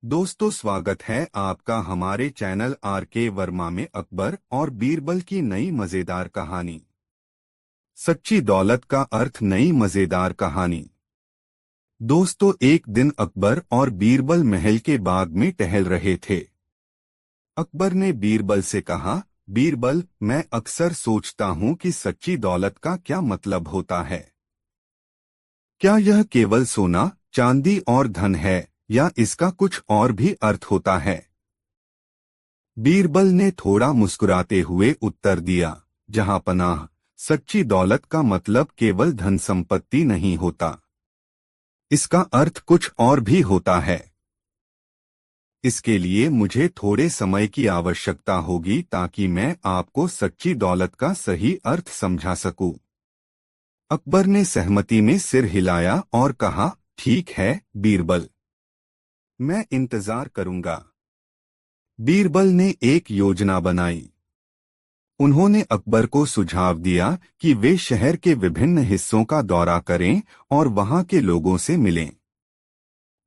दोस्तों, स्वागत है आपका हमारे चैनल आर.के. वर्मा में अकबर और बीरबल की नई मजेदार कहानी। सच्ची दौलत का अर्थ। नई मजेदार कहानी। दोस्तों, एक दिन अकबर और बीरबल महल के बाग में टहल रहे थे। अकबर ने बीरबल से कहा, बीरबल, मैं अक्सर सोचता हूँ कि सच्ची दौलत का क्या मतलब होता है। क्या यह केवल सोना, चांदी और धन है, या इसका कुछ और भी अर्थ होता है। बीरबल ने थोड़ा मुस्कुराते हुए उत्तर दिया, जहां पनाह, सच्ची दौलत का मतलब केवल धन संपत्ति नहीं होता। इसका अर्थ कुछ और भी होता है। इसके लिए मुझे थोड़े समय की आवश्यकता होगी ताकि मैं आपको सच्ची दौलत का सही अर्थ समझा सकूं। अकबर ने सहमति में सिर हिलाया और कहा, ठीक है बीरबल, मैं इंतजार करूंगा। बीरबल ने एक योजना बनाई। उन्होंने अकबर को सुझाव दिया कि वे शहर के विभिन्न हिस्सों का दौरा करें और वहां के लोगों से मिलें।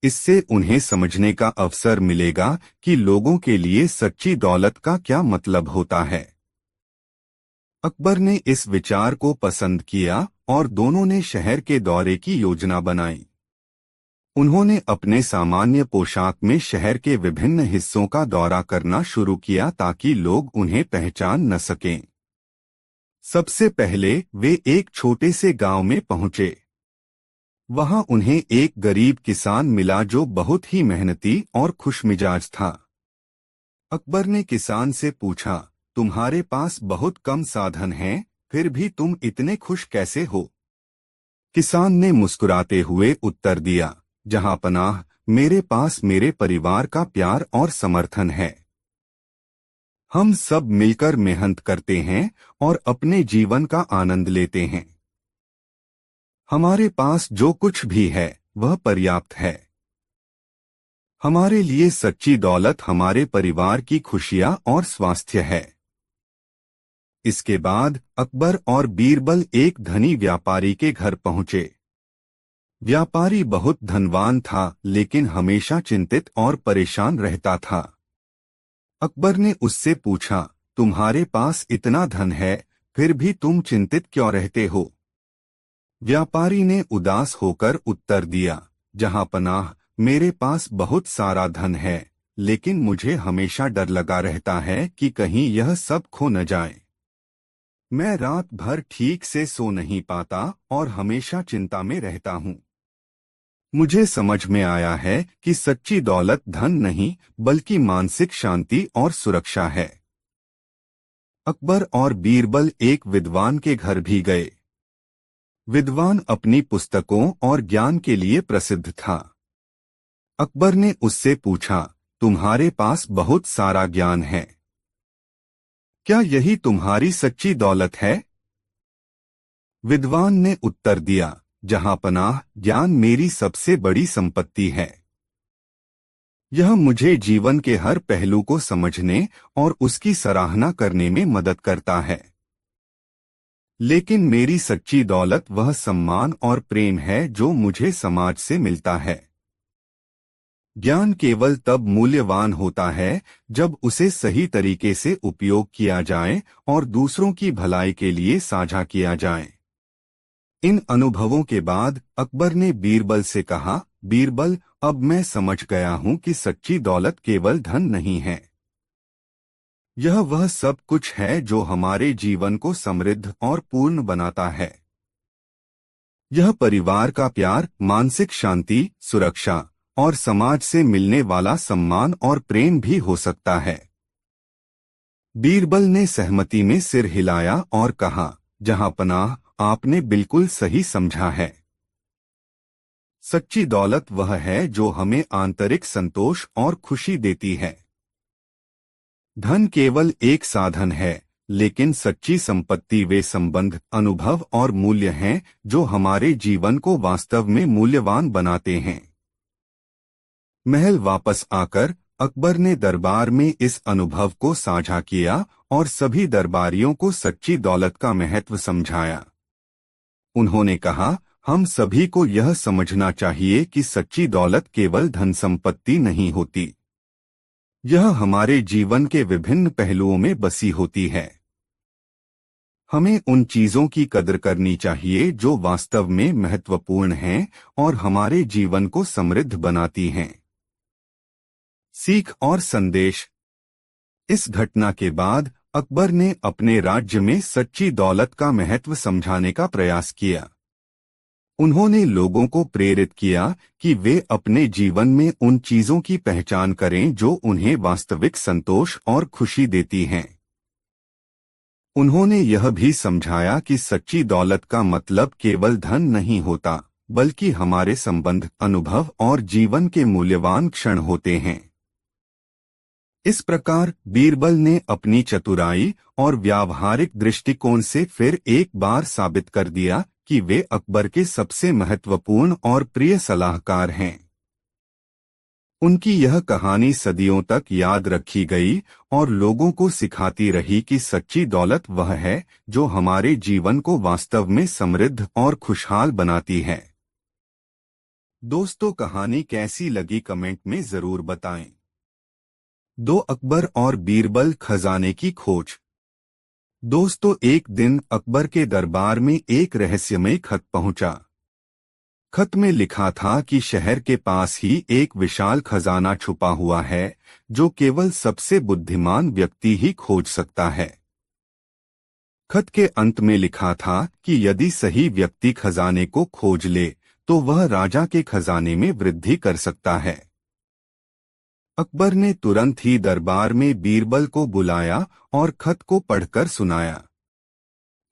इससे उन्हें समझने का अवसर मिलेगा कि लोगों के लिए सच्ची दौलत का क्या मतलब होता है। अकबर ने इस विचार को पसंद किया और दोनों ने शहर के दौरे की योजना बनाई। उन्होंने अपने सामान्य पोशाक में शहर के विभिन्न हिस्सों का दौरा करना शुरू किया ताकि लोग उन्हें पहचान न सकें। सबसे पहले वे एक छोटे से गांव में पहुंचे। वहां उन्हें एक गरीब किसान मिला जो बहुत ही मेहनती और खुशमिजाज था। अकबर ने किसान से पूछा, तुम्हारे पास बहुत कम साधन हैं, फिर भी तुम इतने खुश कैसे हो। किसान ने मुस्कुराते हुए उत्तर दिया, जहां पनाह, मेरे पास मेरे परिवार का प्यार और समर्थन है। हम सब मिलकर मेहनत करते हैं और अपने जीवन का आनंद लेते हैं। हमारे पास जो कुछ भी है वह पर्याप्त है। हमारे लिए सच्ची दौलत हमारे परिवार की खुशियां और स्वास्थ्य है। इसके बाद अकबर और बीरबल एक धनी व्यापारी के घर पहुंचे। व्यापारी बहुत धनवान था लेकिन हमेशा चिंतित और परेशान रहता था। अकबर ने उससे पूछा, तुम्हारे पास इतना धन है, फिर भी तुम चिंतित क्यों रहते हो। व्यापारी ने उदास होकर उत्तर दिया, जहां पनाह, मेरे पास बहुत सारा धन है, लेकिन मुझे हमेशा डर लगा रहता है कि कहीं यह सब खो न जाए। मैं रात भर ठीक से सो नहीं पाता और हमेशा चिंता में रहता हूँ। मुझे समझ में आया है कि सच्ची दौलत धन नहीं बल्कि मानसिक शांति और सुरक्षा है। अकबर और बीरबल एक विद्वान के घर भी गए। विद्वान अपनी पुस्तकों और ज्ञान के लिए प्रसिद्ध था। अकबर ने उससे पूछा, तुम्हारे पास बहुत सारा ज्ञान है, क्या यही तुम्हारी सच्ची दौलत है। विद्वान ने उत्तर दिया, जहां पनाह, ज्ञान मेरी सबसे बड़ी संपत्ति है। यह मुझे जीवन के हर पहलू को समझने और उसकी सराहना करने में मदद करता है। लेकिन मेरी सच्ची दौलत वह सम्मान और प्रेम है जो मुझे समाज से मिलता है। ज्ञान केवल तब मूल्यवान होता है जब उसे सही तरीके से उपयोग किया जाए और दूसरों की भलाई के लिए साझा किया जाए। इन अनुभवों के बाद अकबर ने बीरबल से कहा, बीरबल, अब मैं समझ गया हूं कि सच्ची दौलत केवल धन नहीं है। यह वह सब कुछ है जो हमारे जीवन को समृद्ध और पूर्ण बनाता है। यह परिवार का प्यार, मानसिक शांति, सुरक्षा और समाज से मिलने वाला सम्मान और प्रेम भी हो सकता है। बीरबल ने सहमति में सिर हिलाया और कहा, जहां पनाह, आपने बिल्कुल सही समझा है। सच्ची दौलत वह है जो हमें आंतरिक संतोष और खुशी देती है। धन केवल एक साधन है, लेकिन सच्ची संपत्ति वे संबंध, अनुभव और मूल्य हैं जो हमारे जीवन को वास्तव में मूल्यवान बनाते हैं। महल वापस आकर अकबर ने दरबार में इस अनुभव को साझा किया और सभी दरबारियों को सच्ची दौलत का महत्व समझाया। उन्होंने कहा, हम सभी को यह समझना चाहिए कि सच्ची दौलत केवल धन संपत्ति नहीं होती। यह हमारे जीवन के विभिन्न पहलुओं में बसी होती है। हमें उन चीजों की कदर करनी चाहिए जो वास्तव में महत्वपूर्ण हैं और हमारे जीवन को समृद्ध बनाती हैं। सीख और संदेश। इस घटना के बाद अकबर ने अपने राज्य में सच्ची दौलत का महत्व समझाने का प्रयास किया। उन्होंने लोगों को प्रेरित किया कि वे अपने जीवन में उन चीजों की पहचान करें जो उन्हें वास्तविक संतोष और खुशी देती हैं। उन्होंने यह भी समझाया कि सच्ची दौलत का मतलब केवल धन नहीं होता, बल्कि हमारे संबंध, अनुभव और जीवन के मूल्यवान क्षण होते हैं। इस प्रकार बीरबल ने अपनी चतुराई और व्यावहारिक दृष्टिकोण से फिर एक बार साबित कर दिया कि वे अकबर के सबसे महत्वपूर्ण और प्रिय सलाहकार हैं। उनकी यह कहानी सदियों तक याद रखी गई और लोगों को सिखाती रही कि सच्ची दौलत वह है जो हमारे जीवन को वास्तव में समृद्ध और खुशहाल बनाती है। दोस्तों, कहानी कैसी लगी कमेंट में जरूर बताएं। 2 अकबर और बीरबल खजाने की खोज। दोस्तों, एक दिन अकबर के दरबार में एक रहस्यमय खत पहुंचा। खत में लिखा था कि शहर के पास ही एक विशाल खजाना छुपा हुआ है जो केवल सबसे बुद्धिमान व्यक्ति ही खोज सकता है। खत के अंत में लिखा था कि यदि सही व्यक्ति खजाने को खोज ले तो वह राजा के खजाने में वृद्धि कर सकता है। अकबर ने तुरंत ही दरबार में बीरबल को बुलाया और खत को पढ़कर सुनाया।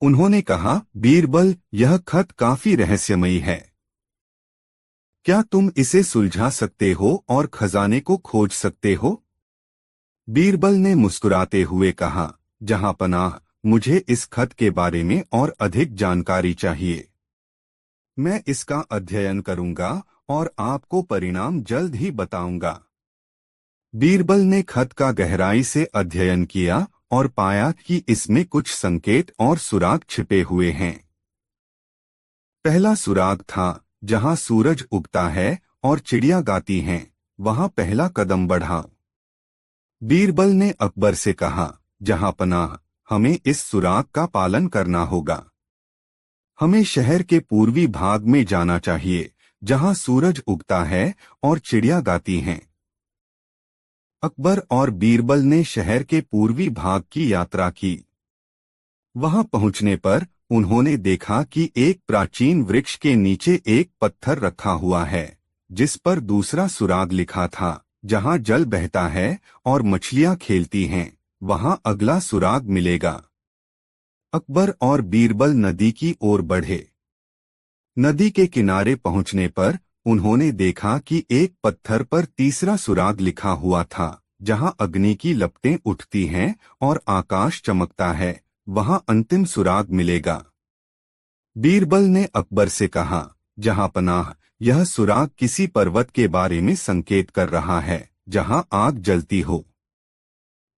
उन्होंने कहा, बीरबल, यह खत काफी रहस्यमयी है। क्या तुम इसे सुलझा सकते हो और खजाने को खोज सकते हो? बीरबल ने मुस्कुराते हुए कहा, जहांपनाह, मुझे इस खत के बारे में और अधिक जानकारी चाहिए। मैं इसका अध्ययन करूंगा और आपको परिणाम जल्द ही बताऊंगा। बीरबल ने खत का गहराई से अध्ययन किया और पाया कि इसमें कुछ संकेत और सुराग छिपे हुए हैं। पहला सुराग था, जहां सूरज उगता है और चिड़िया गाती हैं, वहां पहला कदम बढ़ा। बीरबल ने अकबर से कहा, जहांपनाह, हमें इस सुराग का पालन करना होगा। हमें शहर के पूर्वी भाग में जाना चाहिए, जहां सूरज उगता है और चिड़िया गाती हैं। अकबर और बीरबल ने शहर के पूर्वी भाग की यात्रा की। वहां पहुंचने पर उन्होंने देखा कि एक प्राचीन वृक्ष के नीचे एक पत्थर रखा हुआ है, जिस पर दूसरा सुराग लिखा था, जहां जल बहता है और मछलियां खेलती हैं, वहां अगला सुराग मिलेगा। अकबर और बीरबल नदी की ओर बढ़े। नदी के किनारे पहुंचने पर उन्होंने देखा कि एक पत्थर पर तीसरा सुराग लिखा हुआ था, जहां अग्नि की लपटें उठती हैं और आकाश चमकता है, वहां अंतिम सुराग मिलेगा। बीरबल ने अकबर से कहा, जहांपनाह, यह सुराग किसी पर्वत के बारे में संकेत कर रहा है, जहां आग जलती हो।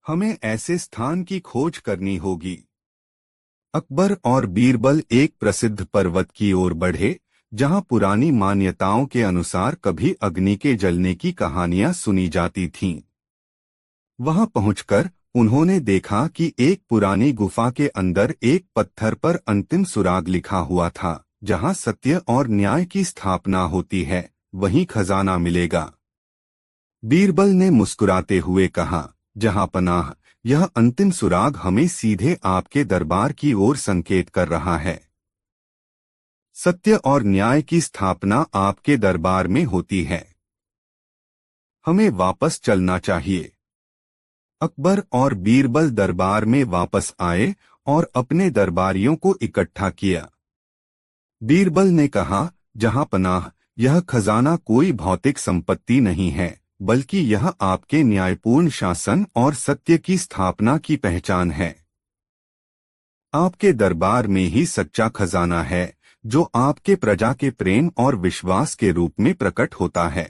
हमें ऐसे स्थान की खोज करनी होगी। अकबर और बीरबल एक प्रसिद्ध पर्वत की ओर बढ़े, जहां पुरानी मान्यताओं के अनुसार कभी अग्नि के जलने की कहानियां सुनी जाती थीं। वहां पहुंचकर उन्होंने देखा कि एक पुरानी गुफा के अंदर एक पत्थर पर अंतिम सुराग लिखा हुआ था, जहां सत्य और न्याय की स्थापना होती है, वहीं खजाना मिलेगा। बीरबल ने मुस्कुराते हुए कहा, जहांपनाह, यह अंतिम सुराग हमें सीधे आपके दरबार की ओर संकेत कर रहा है। सत्य और न्याय की स्थापना आपके दरबार में होती है। हमें वापस चलना चाहिए। अकबर और बीरबल दरबार में वापस आए और अपने दरबारियों को इकट्ठा किया। बीरबल ने कहा, जहांपनाह, यह खजाना कोई भौतिक संपत्ति नहीं है, बल्कि यह आपके न्यायपूर्ण शासन और सत्य की स्थापना की पहचान है। आपके दरबार में ही सच्चा खजाना है, जो आपके प्रजा के प्रेम और विश्वास के रूप में प्रकट होता है।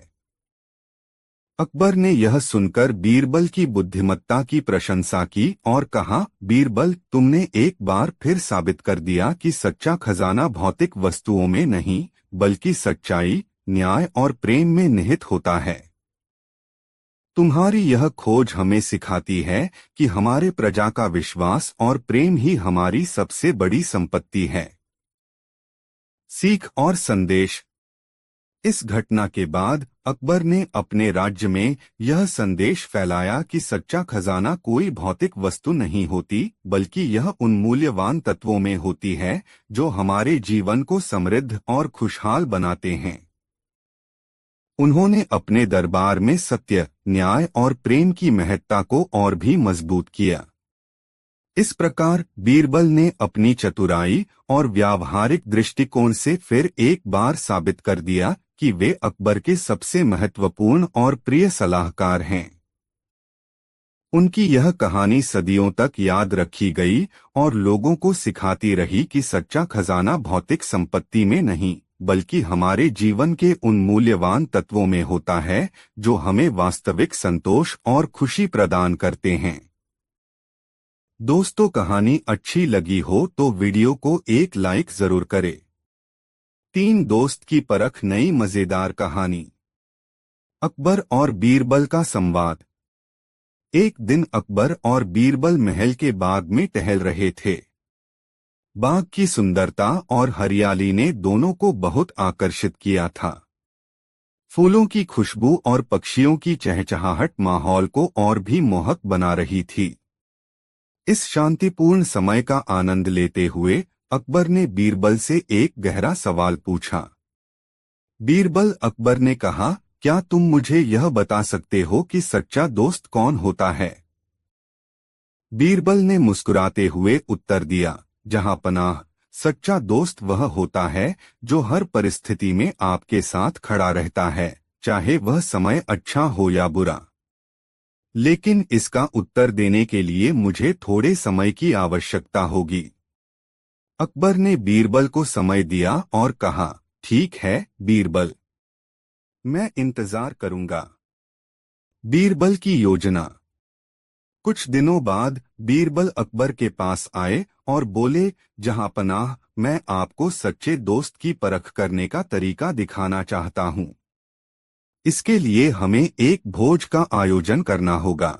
अकबर ने यह सुनकर बीरबल की बुद्धिमत्ता की प्रशंसा की और कहा, बीरबल, तुमने एक बार फिर साबित कर दिया कि सच्चा खजाना भौतिक वस्तुओं में नहीं बल्कि सच्चाई, न्याय और प्रेम में निहित होता है। तुम्हारी यह खोज हमें सिखाती है कि हमारे प्रजा का विश्वास और प्रेम ही हमारी सबसे बड़ी संपत्ति है। सीख और संदेश। इस घटना के बाद अकबर ने अपने राज्य में यह संदेश फैलाया कि सच्चा खजाना कोई भौतिक वस्तु नहीं होती बल्कि यह उन मूल्यवान तत्वों में होती है जो हमारे जीवन को समृद्ध और खुशहाल बनाते हैं। उन्होंने अपने दरबार में सत्य, न्याय और प्रेम की महत्ता को और भी मजबूत किया। इस प्रकार बीरबल ने अपनी चतुराई और व्यावहारिक दृष्टिकोण से फिर एक बार साबित कर दिया कि वे अकबर के सबसे महत्वपूर्ण और प्रिय सलाहकार हैं। उनकी यह कहानी सदियों तक याद रखी गई और लोगों को सिखाती रही कि सच्चा खजाना भौतिक संपत्ति में नहीं बल्कि हमारे जीवन के उन मूल्यवान तत्वों में होता है जो हमें वास्तविक संतोष और खुशी प्रदान करते हैं। दोस्तों, कहानी अच्छी लगी हो तो वीडियो को एक लाइक जरूर करें। 3 दोस्त की परख, नई मजेदार कहानी। अकबर और बीरबल का संवाद। एक दिन अकबर और बीरबल महल के बाग में टहल रहे थे। बाग की सुंदरता और हरियाली ने दोनों को बहुत आकर्षित किया था। फूलों की खुशबू और पक्षियों की चहचहाहट माहौल को और भी मोहक बना रही थी। इस शांतिपूर्ण समय का आनंद लेते हुए अकबर ने बीरबल से एक गहरा सवाल पूछा। बीरबल, अकबर ने कहा, क्या तुम मुझे यह बता सकते हो कि सच्चा दोस्त कौन होता है? बीरबल ने मुस्कुराते हुए उत्तर दिया, जहां पनाह, सच्चा दोस्त वह होता है जो हर परिस्थिति में आपके साथ खड़ा रहता है, चाहे वह समय अच्छा हो या बुरा। लेकिन इसका उत्तर देने के लिए मुझे थोड़े समय की आवश्यकता होगी। अकबर ने बीरबल को समय दिया और कहा, ठीक है बीरबल, मैं इंतजार करूंगा। बीरबल की योजना। कुछ दिनों बाद बीरबल अकबर के पास आए और बोले, जहां पनाह, मैं आपको सच्चे दोस्त की परख करने का तरीका दिखाना चाहता हूं। इसके लिए हमें एक भोज का आयोजन करना होगा।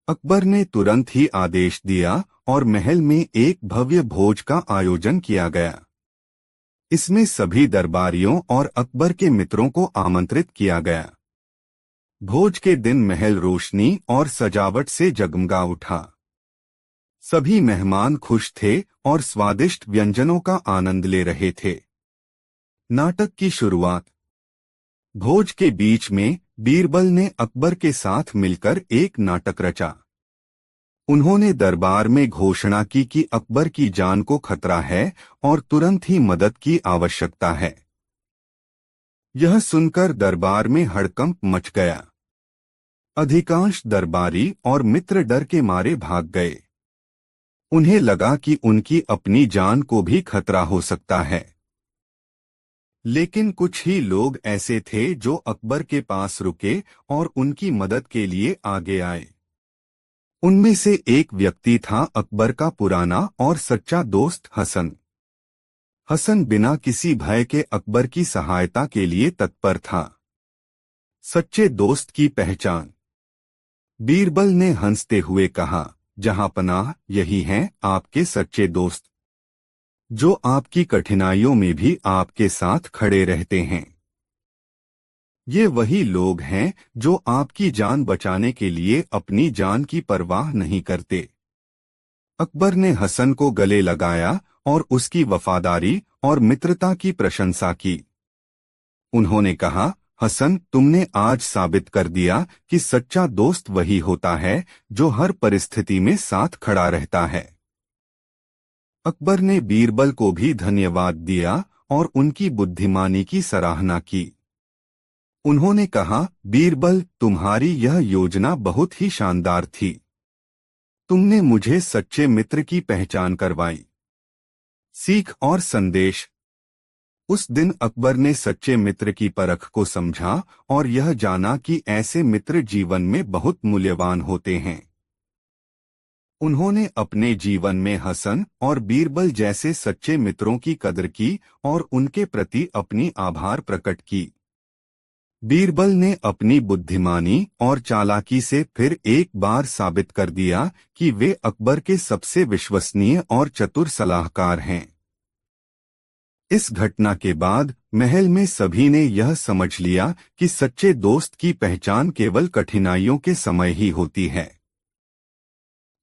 अकबर ने तुरंत ही आदेश दिया और महल में एक भव्य भोज का आयोजन किया गया। इसमें सभी दरबारियों और अकबर के मित्रों को आमंत्रित किया गया। भोज के दिन महल रोशनी और सजावट से जगमगा उठा। सभी मेहमान खुश थे और स्वादिष्ट व्यंजनों का आनंद ले रहे थे। नाटक की शुरुआत। भोज के बीच में बीरबल ने अकबर के साथ मिलकर एक नाटक रचा। उन्होंने दरबार में घोषणा की कि अकबर की जान को खतरा है और तुरंत ही मदद की आवश्यकता है। यह सुनकर दरबार में हड़कंप मच गया। अधिकांश दरबारी और मित्र डर के मारे भाग गए। उन्हें लगा कि उनकी अपनी जान को भी खतरा हो सकता है। लेकिन कुछ ही लोग ऐसे थे जो अकबर के पास रुके और उनकी मदद के लिए आगे आए। उनमें से एक व्यक्ति था अकबर का पुराना और सच्चा दोस्त हसन। हसन बिना किसी भय के अकबर की सहायता के लिए तत्पर था। सच्चे दोस्त की पहचान। बीरबल ने हंसते हुए कहा, जहां पनाह, यही हैं आपके सच्चे दोस्त, जो आपकी कठिनाइयों में भी आपके साथ खड़े रहते हैं। ये वही लोग हैं जो आपकी जान बचाने के लिए अपनी जान की परवाह नहीं करते। अकबर ने हसन को गले लगाया और उसकी वफादारी और मित्रता की प्रशंसा की। उन्होंने कहा, हसन, तुमने आज साबित कर दिया कि सच्चा दोस्त वही होता है जो हर परिस्थिति में साथ खड़ा रहता है। अकबर ने बीरबल को भी धन्यवाद दिया और उनकी बुद्धिमानी की सराहना की। उन्होंने कहा, बीरबल, तुम्हारी यह योजना बहुत ही शानदार थी। तुमने मुझे सच्चे मित्र की पहचान करवाई। सीख और संदेश। उस दिन अकबर ने सच्चे मित्र की परख को समझा और यह जाना कि ऐसे मित्र जीवन में बहुत मूल्यवान होते हैं। उन्होंने अपने जीवन में हसन और बीरबल जैसे सच्चे मित्रों की कदर की और उनके प्रति अपनी आभार प्रकट की। बीरबल ने अपनी बुद्धिमानी और चालाकी से फिर एक बार साबित कर दिया कि वे अकबर के सबसे विश्वसनीय और चतुर सलाहकार हैं। इस घटना के बाद महल में सभी ने यह समझ लिया कि सच्चे दोस्त की पहचान केवल कठिनाइयों के समय ही होती है।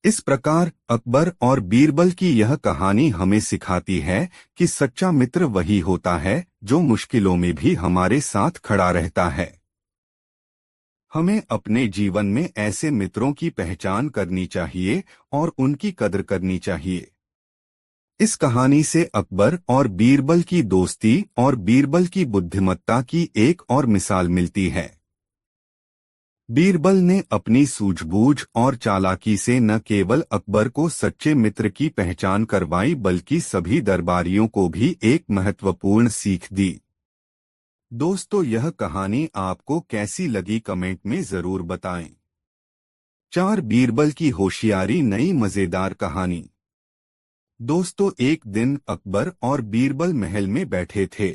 इस प्रकार अकबर और बीरबल की यह कहानी हमें सिखाती है कि सच्चा मित्र वही होता है जो मुश्किलों में भी हमारे साथ खड़ा रहता है। हमें अपने जीवन में ऐसे मित्रों की पहचान करनी चाहिए और उनकी कदर करनी चाहिए। इस कहानी से अकबर और बीरबल की दोस्ती और बीरबल की बुद्धिमत्ता की एक और मिसाल मिलती है। बीरबल ने अपनी सूझबूझ और चालाकी से न केवल अकबर को सच्चे मित्र की पहचान करवाई बल्कि सभी दरबारियों को भी एक महत्वपूर्ण सीख दी। दोस्तों, यह कहानी आपको कैसी लगी कमेंट में जरूर बताएं। 4 बीरबल की होशियारी नई मजेदार कहानी। दोस्तों, एक दिन अकबर और बीरबल महल में बैठे थे।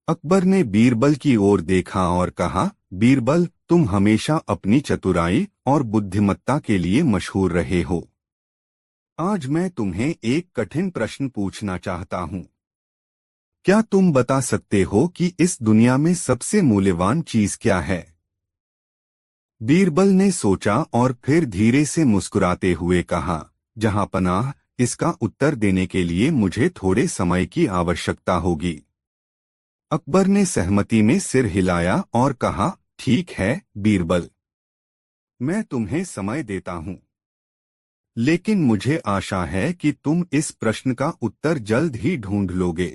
अकबर ने बीरबल की ओर देखा और कहा, बीरबल, तुम हमेशा अपनी चतुराई और बुद्धिमत्ता के लिए मशहूर रहे हो। आज मैं तुम्हें एक कठिन प्रश्न पूछना चाहता हूँ। क्या तुम बता सकते हो कि इस दुनिया में सबसे मूल्यवान चीज क्या है? बीरबल ने सोचा और फिर धीरे से मुस्कुराते हुए कहा, जहां पनाह, इसका उत्तर देने के लिए मुझे थोड़े समय की आवश्यकता होगी। अकबर ने सहमति में सिर हिलाया और कहा, ठीक है बीरबल, मैं तुम्हें समय देता हूं। लेकिन मुझे आशा है कि तुम इस प्रश्न का उत्तर जल्द ही ढूंढ लोगे।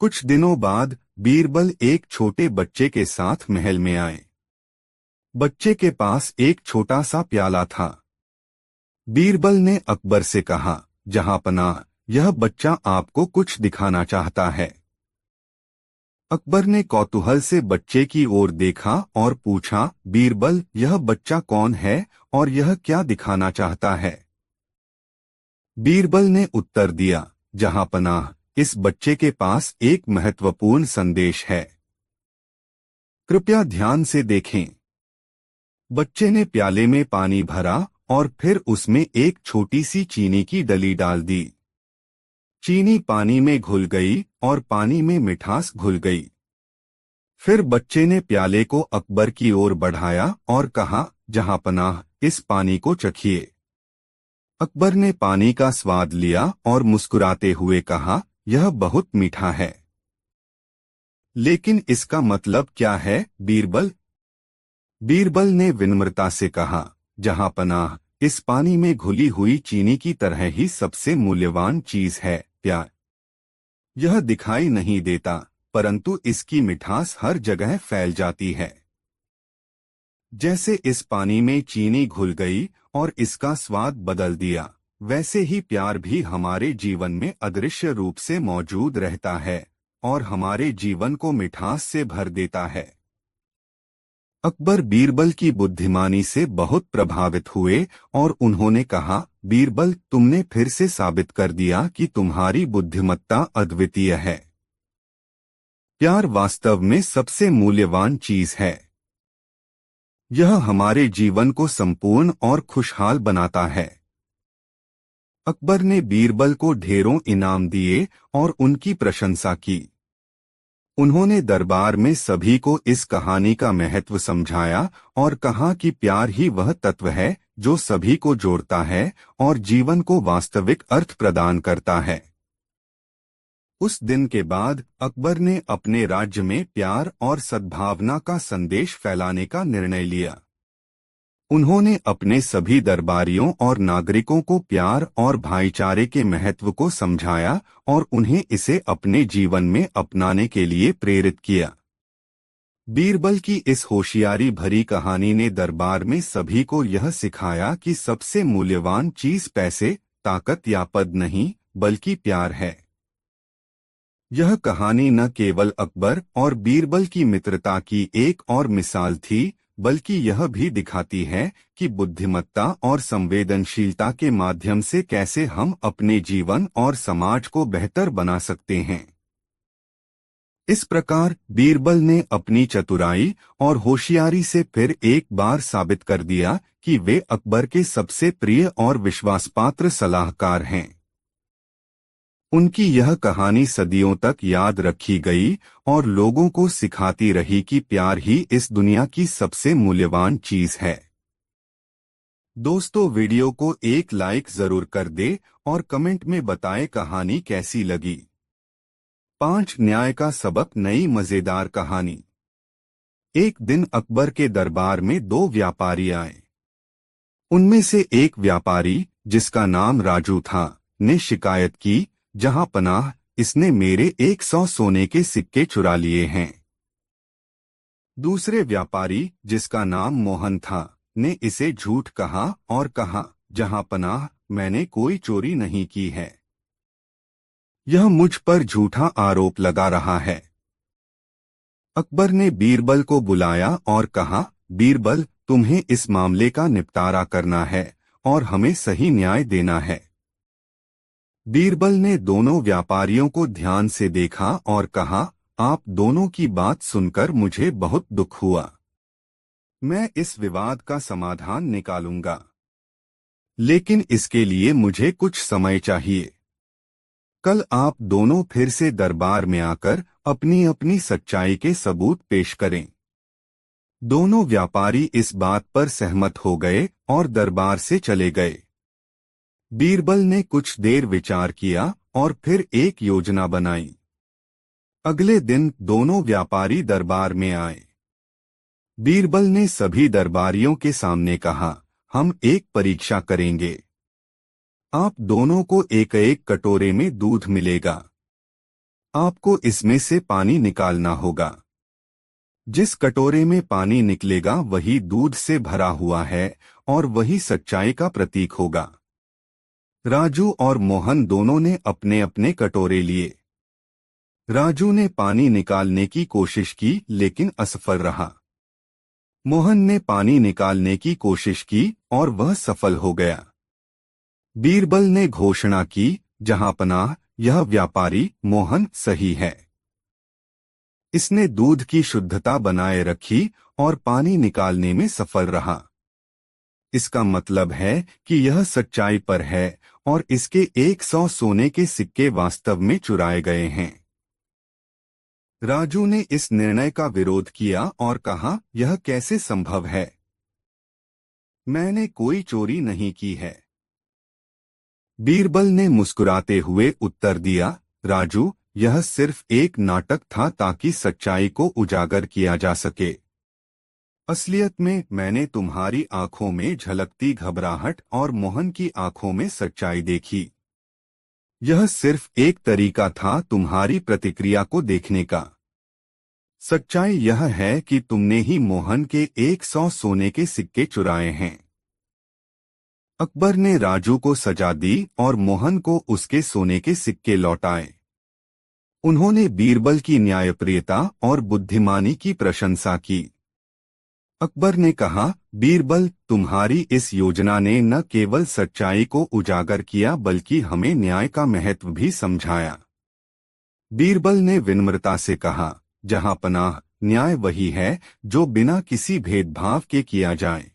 कुछ दिनों बाद बीरबल एक छोटे बच्चे के साथ महल में आए। बच्चे के पास एक छोटा सा प्याला था। बीरबल ने अकबर से कहा, जहां पनाह, यह बच्चा आपको कुछ दिखाना चाहता है। अकबर ने कौतूहल से बच्चे की ओर देखा और पूछा, बीरबल, यह बच्चा कौन है और यह क्या दिखाना चाहता है? बीरबल ने उत्तर दिया, जहां पनाह, इस बच्चे के पास एक महत्वपूर्ण संदेश है। कृपया ध्यान से देखें। बच्चे ने प्याले में पानी भरा और फिर उसमें एक छोटी सी चीनी की डली डाल दी। चीनी पानी में घुल गई और पानी में मिठास घुल गई। फिर बच्चे ने प्याले को अकबर की ओर बढ़ाया और कहा, जहां पनाह, इस पानी को चखिए। अकबर ने पानी का स्वाद लिया और मुस्कुराते हुए कहा, यह बहुत मीठा है। लेकिन इसका मतलब क्या है बीरबल? बीरबल ने विनम्रता से कहा, जहां पनाह, इस पानी में घुली हुई चीनी की तरह ही सबसे मूल्यवान चीज है प्यार। यह दिखाई नहीं देता, परंतु इसकी मिठास हर जगह फैल जाती है। जैसे इस पानी में चीनी घुल गई और इसका स्वाद बदल दिया, वैसे ही प्यार भी हमारे जीवन में अदृश्य रूप से मौजूद रहता है और हमारे जीवन को मिठास से भर देता है। अकबर बीरबल की बुद्धिमानी से बहुत प्रभावित हुए और उन्होंने कहा, बीरबल, तुमने फिर से साबित कर दिया कि तुम्हारी बुद्धिमत्ता अद्वितीय है। प्यार वास्तव में सबसे मूल्यवान चीज है। यह हमारे जीवन को संपूर्ण और खुशहाल बनाता है। अकबर ने बीरबल को ढेरों इनाम दिए और उनकी प्रशंसा की। उन्होंने दरबार में सभी को इस कहानी का महत्व समझाया और कहा कि प्यार ही वह तत्व है जो सभी को जोड़ता है और जीवन को वास्तविक अर्थ प्रदान करता है। उस दिन के बाद अकबर ने अपने राज्य में प्यार और सद्भावना का संदेश फैलाने का निर्णय लिया। उन्होंने अपने सभी दरबारियों और नागरिकों को प्यार और भाईचारे के महत्व को समझाया और उन्हें इसे अपने जीवन में अपनाने के लिए प्रेरित किया। बीरबल की इस होशियारी भरी कहानी ने दरबार में सभी को यह सिखाया कि सबसे मूल्यवान चीज पैसे, ताकत या पद नहीं, बल्कि प्यार है। यह कहानी न केवल अकबर और बीरबल की मित्रता की एक और मिसाल थी, बल्कि यह भी दिखाती है कि बुद्धिमत्ता और संवेदनशीलता के माध्यम से कैसे हम अपने जीवन और समाज को बेहतर बना सकते हैं। इस प्रकार बीरबल ने अपनी चतुराई और होशियारी से फिर एक बार साबित कर दिया कि वे अकबर के सबसे प्रिय और विश्वासपात्र सलाहकार हैं। उनकी यह कहानी सदियों तक याद रखी गई और लोगों को सिखाती रही कि प्यार ही इस दुनिया की सबसे मूल्यवान चीज है। दोस्तों, वीडियो को एक लाइक जरूर कर दे और कमेंट में बताएं कहानी कैसी लगी। 5 न्याय का सबक, नई मजेदार कहानी। एक दिन अकबर के दरबार में 2 व्यापारी आए। उनमें से एक व्यापारी, जिसका नाम राजू था, ने शिकायत की, जहां पनाह, इसने मेरे 100 सोने के सिक्के चुरा लिए हैं। दूसरे व्यापारी, जिसका नाम मोहन था, ने इसे झूठ कहा और कहा, जहां पनाह, मैंने कोई चोरी नहीं की है। यह मुझ पर झूठा आरोप लगा रहा है। अकबर ने बीरबल को बुलाया और कहा, बीरबल, तुम्हें इस मामले का निपटारा करना है और हमें सही न्याय देना है। बीरबल ने दोनों व्यापारियों को ध्यान से देखा और कहा, आप दोनों की बात सुनकर मुझे बहुत दुख हुआ। मैं इस विवाद का समाधान निकालूंगा, लेकिन इसके लिए मुझे कुछ समय चाहिए। कल आप दोनों फिर से दरबार में आकर अपनी अपनी सच्चाई के सबूत पेश करें। दोनों व्यापारी इस बात पर सहमत हो गए और दरबार से चले गए। बीरबल ने कुछ देर विचार किया और फिर एक योजना बनाई। अगले दिन दोनों व्यापारी दरबार में आए। बीरबल ने सभी दरबारियों के सामने कहा, हम एक परीक्षा करेंगे। आप दोनों को एक एक कटोरे में दूध मिलेगा। आपको इसमें से पानी निकालना होगा। जिस कटोरे में पानी निकलेगा वही दूध से भरा हुआ है और वही सच्चाई का प्रतीक होगा। राजू और मोहन दोनों ने अपने अपने कटोरे लिए। राजू ने पानी निकालने की कोशिश की लेकिन असफल रहा। मोहन ने पानी निकालने की कोशिश की और वह सफल हो गया। बीरबल ने घोषणा की, जहां पनाह, यह व्यापारी मोहन सही है। इसने दूध की शुद्धता बनाए रखी और पानी निकालने में सफल रहा। इसका मतलब है कि यह सच्चाई पर है और इसके 100 सोने के सिक्के वास्तव में चुराए गए हैं। राजू ने इस निर्णय का विरोध किया और कहा, यह कैसे संभव है? मैंने कोई चोरी नहीं की है। बीरबल ने मुस्कुराते हुए उत्तर दिया, राजू, यह सिर्फ एक नाटक था ताकि सच्चाई को उजागर किया जा सके। असलियत में मैंने तुम्हारी आंखों में झलकती घबराहट और मोहन की आंखों में सच्चाई देखी। यह सिर्फ एक तरीका था तुम्हारी प्रतिक्रिया को देखने का। सच्चाई यह है कि तुमने ही मोहन के 100 सोने के सिक्के चुराए हैं। अकबर ने राजू को सजा दी और मोहन को उसके सोने के सिक्के लौटाए। उन्होंने बीरबल की न्यायप्रियता और बुद्धिमानी की प्रशंसा की। अकबर ने कहा, बीरबल, तुम्हारी इस योजना ने न केवल सच्चाई को उजागर किया बल्कि हमें न्याय का महत्व भी समझाया। बीरबल ने विनम्रता से कहा, जहां पनाह, न्याय वही है जो बिना किसी भेदभाव के किया जाए।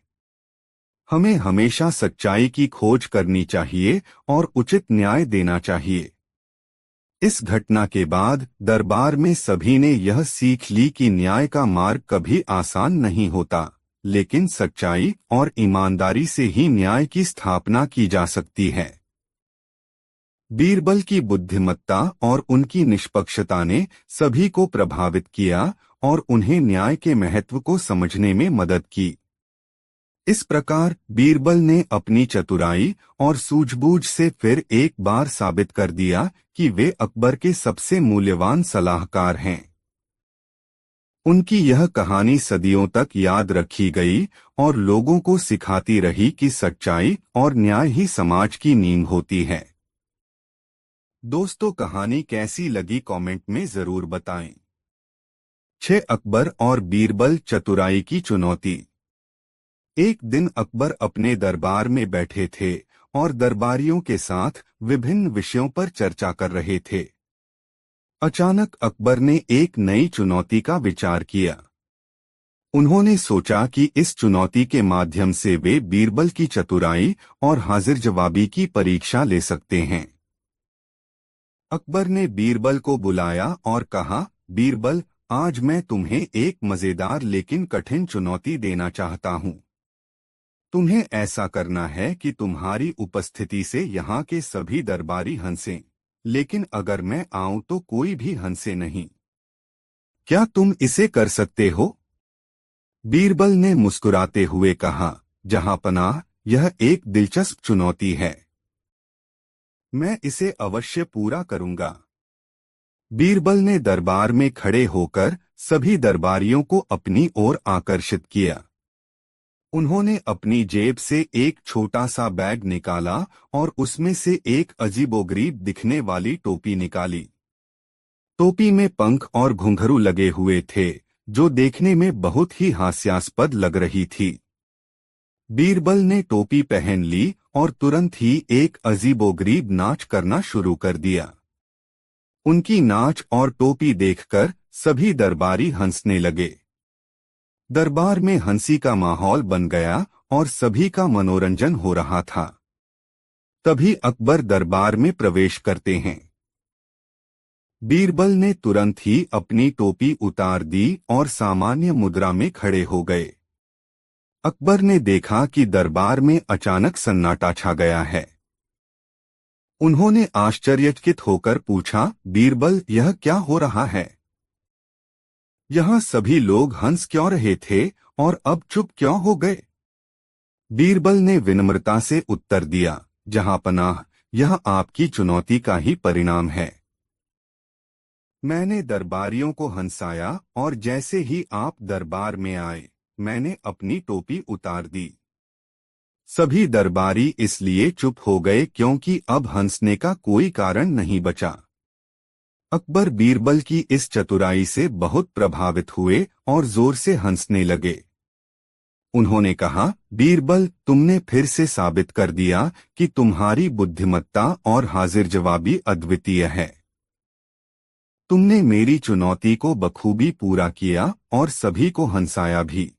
हमें हमेशा सच्चाई की खोज करनी चाहिए और उचित न्याय देना चाहिए। इस घटना के बाद दरबार में सभी ने यह सीख ली कि न्याय का मार्ग कभी आसान नहीं होता, लेकिन सच्चाई और ईमानदारी से ही न्याय की स्थापना की जा सकती है। बीरबल की बुद्धिमत्ता और उनकी निष्पक्षता ने सभी को प्रभावित किया और उन्हें न्याय के महत्व को समझने में मदद की। इस प्रकार बीरबल ने अपनी चतुराई और सूझबूझ से फिर एक बार साबित कर दिया कि वे अकबर के सबसे मूल्यवान सलाहकार हैं। उनकी यह कहानी सदियों तक याद रखी गई और लोगों को सिखाती रही कि सच्चाई और न्याय ही समाज की नींव होती है। दोस्तों, कहानी कैसी लगी कमेंट में जरूर बताएं। 6 अकबर और बीरबल चतुराई की चुनौती। एक दिन अकबर अपने दरबार में बैठे थे और दरबारियों के साथ विभिन्न विषयों पर चर्चा कर रहे थे। अचानक अकबर ने एक नई चुनौती का विचार किया। उन्होंने सोचा कि इस चुनौती के माध्यम से वे बीरबल की चतुराई और हाजिर जवाबी की परीक्षा ले सकते हैं। अकबर ने बीरबल को बुलाया और कहा, बीरबल, आज मैं तुम्हें एक मजेदार लेकिन कठिन चुनौती देना चाहता हूं। तुम्हें ऐसा करना है कि तुम्हारी उपस्थिति से यहाँ के सभी दरबारी हंसें, लेकिन अगर मैं आऊं तो कोई भी हंसे नहीं। क्या तुम इसे कर सकते हो? बीरबल ने मुस्कुराते हुए कहा, जहांपनाह, यह एक दिलचस्प चुनौती है। मैं इसे अवश्य पूरा करूंगा। बीरबल ने दरबार में खड़े होकर सभी दरबारियों को अपनी ओर आकर्षित किया। उन्होंने अपनी जेब से एक छोटा सा बैग निकाला और उसमें से एक अजीबोगरीब दिखने वाली टोपी निकाली। टोपी में पंख और घुंघरू लगे हुए थे, जो देखने में बहुत ही हास्यास्पद लग रही थी। बीरबल ने टोपी पहन ली और तुरंत ही एक अजीबोगरीब नाच करना शुरू कर दिया। उनकी नाच और टोपी देखकर सभी दरबारी हंसने लगे। दरबार में हंसी का माहौल बन गया और सभी का मनोरंजन हो रहा था। तभी अकबर दरबार में प्रवेश करते हैं। बीरबल ने तुरंत ही अपनी टोपी उतार दी और सामान्य मुद्रा में खड़े हो गए। अकबर ने देखा कि दरबार में अचानक सन्नाटा छा गया है। उन्होंने आश्चर्यचकित होकर पूछा, बीरबल, यह क्या हो रहा है? यहाँ सभी लोग हंस क्यों रहे थे और अब चुप क्यों हो गए? बीरबल ने विनम्रता से उत्तर दिया, जहांपनाह, यह आपकी चुनौती का ही परिणाम है। मैंने दरबारियों को हंसाया और जैसे ही आप दरबार में आए, मैंने अपनी टोपी उतार दी। सभी दरबारी इसलिए चुप हो गए क्योंकि अब हंसने का कोई कारण नहीं बचा। अकबर बीरबल की इस चतुराई से बहुत प्रभावित हुए और जोर से हंसने लगे। उन्होंने कहा, बीरबल, तुमने फिर से साबित कर दिया कि तुम्हारी बुद्धिमत्ता और हाजिर जवाबी अद्वितीय है। तुमने मेरी चुनौती को बखूबी पूरा किया और सभी को हंसाया भी।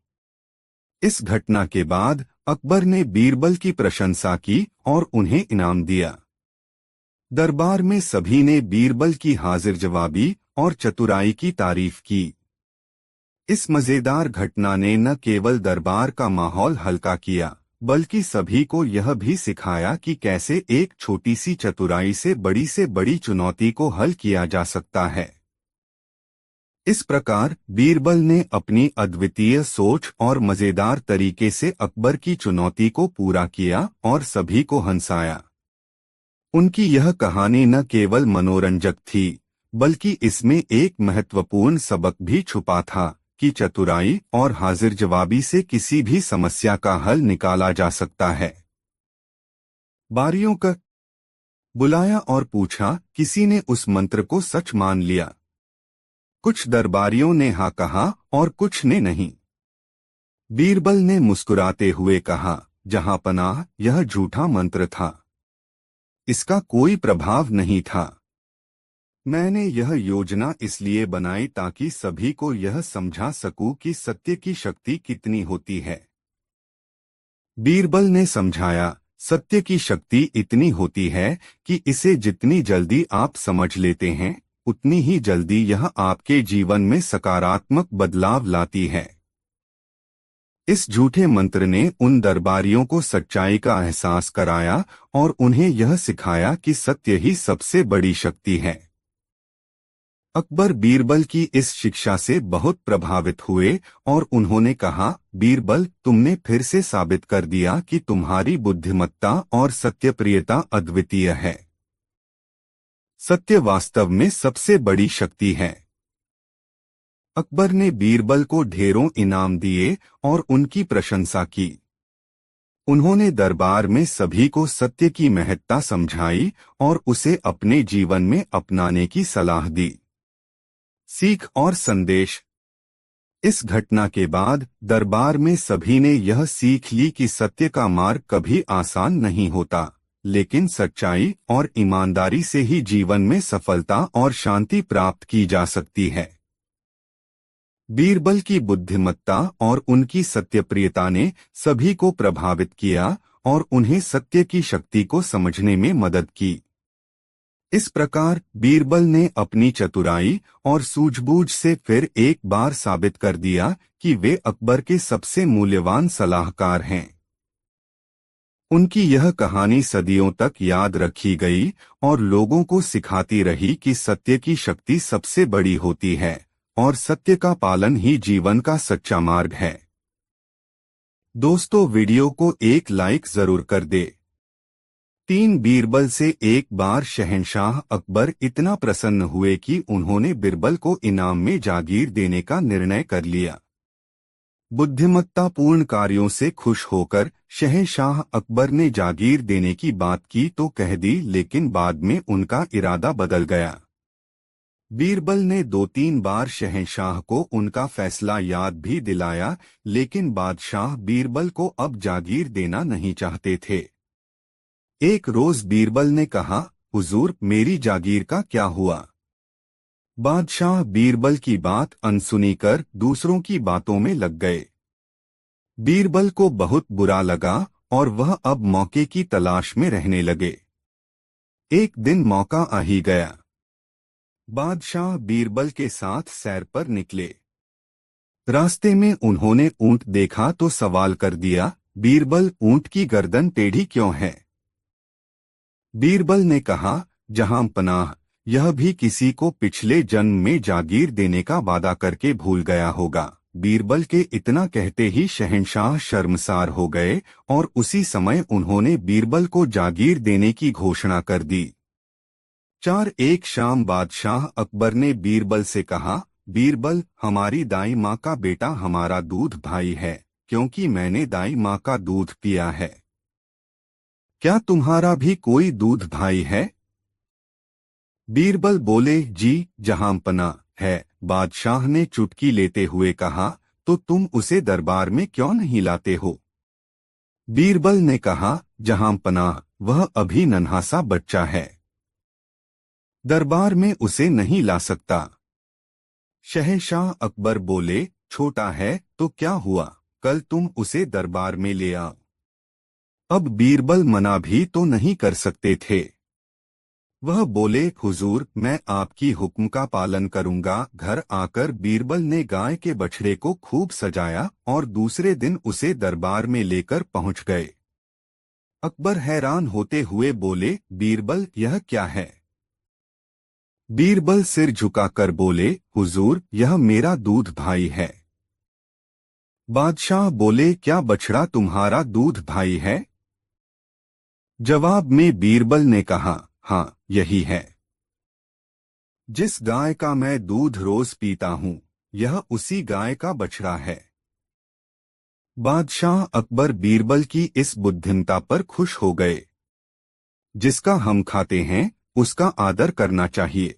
इस घटना के बाद अकबर ने बीरबल की प्रशंसा की और उन्हें इनाम दिया। दरबार में सभी ने बीरबल की हाजिर जवाबी और चतुराई की तारीफ की। इस मजेदार घटना ने न केवल दरबार का माहौल हल्का किया, बल्कि सभी को यह भी सिखाया कि कैसे एक छोटी सी चतुराई से बड़ी चुनौती को हल किया जा सकता है। इस प्रकार बीरबल ने अपनी अद्वितीय सोच और मजेदार तरीके से अकबर की चुनौती को पूरा किया और सभी को हंसाया। उनकी यह कहानी न केवल मनोरंजक थी, बल्कि इसमें एक महत्वपूर्ण सबक भी छुपा था कि चतुराई और हाजिर जवाबी से किसी भी समस्या का हल निकाला जा सकता है। बारियों का बुलाया और पूछा, किसी ने उस मंत्र को सच मान लिया? कुछ दरबारियों ने हाँ कहा और कुछ ने नहीं। बीरबल ने मुस्कुराते हुए कहा, जहांपनाह, यह झूठा मंत्र था। इसका कोई प्रभाव नहीं था। मैंने यह योजना इसलिए बनाई ताकि सभी को यह समझा सकूं कि सत्य की शक्ति कितनी होती है। बीरबल ने समझाया, सत्य की शक्ति इतनी होती है कि इसे जितनी जल्दी आप समझ लेते हैं, उतनी ही जल्दी यह आपके जीवन में सकारात्मक बदलाव लाती है। इस झूठे मंत्र ने उन दरबारियों को सच्चाई का एहसास कराया और उन्हें यह सिखाया कि सत्य ही सबसे बड़ी शक्ति है। अकबर बीरबल की इस शिक्षा से बहुत प्रभावित हुए और उन्होंने कहा, बीरबल, तुमने फिर से साबित कर दिया कि तुम्हारी बुद्धिमत्ता और सत्यप्रियता अद्वितीय है। सत्य वास्तव में सबसे बड़ी शक्ति है। अकबर ने बीरबल को ढेरों इनाम दिए और उनकी प्रशंसा की। उन्होंने दरबार में सभी को सत्य की महत्ता समझाई और उसे अपने जीवन में अपनाने की सलाह दी। सीख और संदेश। इस घटना के बाद दरबार में सभी ने यह सीख ली कि सत्य का मार्ग कभी आसान नहीं होता, लेकिन सच्चाई और ईमानदारी से ही जीवन में सफलता और शांति प्राप्त की जा सकती है। बीरबल की बुद्धिमत्ता और उनकी सत्यप्रियता ने सभी को प्रभावित किया और उन्हें सत्य की शक्ति को समझने में मदद की। इस प्रकार बीरबल ने अपनी चतुराई और सूझबूझ से फिर एक बार साबित कर दिया कि वे अकबर के सबसे मूल्यवान सलाहकार हैं। उनकी यह कहानी सदियों तक याद रखी गई और लोगों को सिखाती रही कि सत्य की शक्ति सबसे बड़ी होती है और सत्य का पालन ही जीवन का सच्चा मार्ग है। दोस्तों, वीडियो को एक लाइक जरूर कर दे। 3 बीरबल से एक बार शहंशाह अकबर इतना प्रसन्न हुए कि उन्होंने बीरबल को इनाम में जागीर देने का निर्णय कर लिया। बुद्धिमत्तापूर्ण कार्यों से खुश होकर शहंशाह अकबर ने जागीर देने की बात की तो कह दी, लेकिन बाद में उनका इरादा बदल गया। बीरबल ने 2-3 बार शहंशाह को उनका फैसला याद भी दिलाया, लेकिन बादशाह बीरबल को अब जागीर देना नहीं चाहते थे। एक रोज बीरबल ने कहा, हुजूर, मेरी जागीर का क्या हुआ? बादशाह बीरबल की बात अनसुनी कर दूसरों की बातों में लग गए। बीरबल को बहुत बुरा लगा और वह अब मौके की तलाश में रहने लगे। एक दिन मौका आ ही गया। बादशाह बीरबल के साथ सैर पर निकले। रास्ते में उन्होंने ऊंट देखा तो सवाल कर दिया, बीरबल, ऊंट की गर्दन टेढ़ी क्यों है? बीरबल ने कहा, जहां पनाह, यह भी किसी को पिछले जन्म में जागीर देने का वादा करके भूल गया होगा। बीरबल के इतना कहते ही शहंशाह शर्मसार हो गए और उसी समय उन्होंने बीरबल को जागीर देने की घोषणा कर दी। एक शाम बादशाह अकबर ने बीरबल से कहा, बीरबल, हमारी दाई माँ का बेटा हमारा दूध भाई है, क्योंकि मैंने दाई माँ का दूध पिया है। क्या तुम्हारा भी कोई दूध भाई है? बीरबल बोले, जी जहांपना है। बादशाह ने चुटकी लेते हुए कहा, तो तुम उसे दरबार में क्यों नहीं लाते हो? बीरबल ने कहा, जहांपना, वह अभी नन्हा सा बच्चा है, दरबार में उसे नहीं ला सकता। शहंशाह अकबर बोले, छोटा है तो क्या हुआ, कल तुम उसे दरबार में ले आओ। अब बीरबल मना भी तो नहीं कर सकते थे। वह बोले, हुजूर, मैं आपकी हुक्म का पालन करूंगा। घर आकर बीरबल ने गाय के बछड़े को खूब सजाया और दूसरे दिन उसे दरबार में लेकर पहुंच गए। अकबर हैरान होते हुए बोले, बीरबल, यह क्या है? बीरबल सिर झुकाकर बोले, हुजूर, यह मेरा दूध भाई है। बादशाह बोले, क्या बछड़ा तुम्हारा दूध भाई है? जवाब में बीरबल ने कहा, हाँ, यही है। जिस गाय का मैं दूध रोज पीता हूँ, यह उसी गाय का बछड़ा है। बादशाह अकबर बीरबल की इस बुद्धिमत्ता पर खुश हो गए। जिसका हम खाते हैं, उसका आदर करना चाहिए।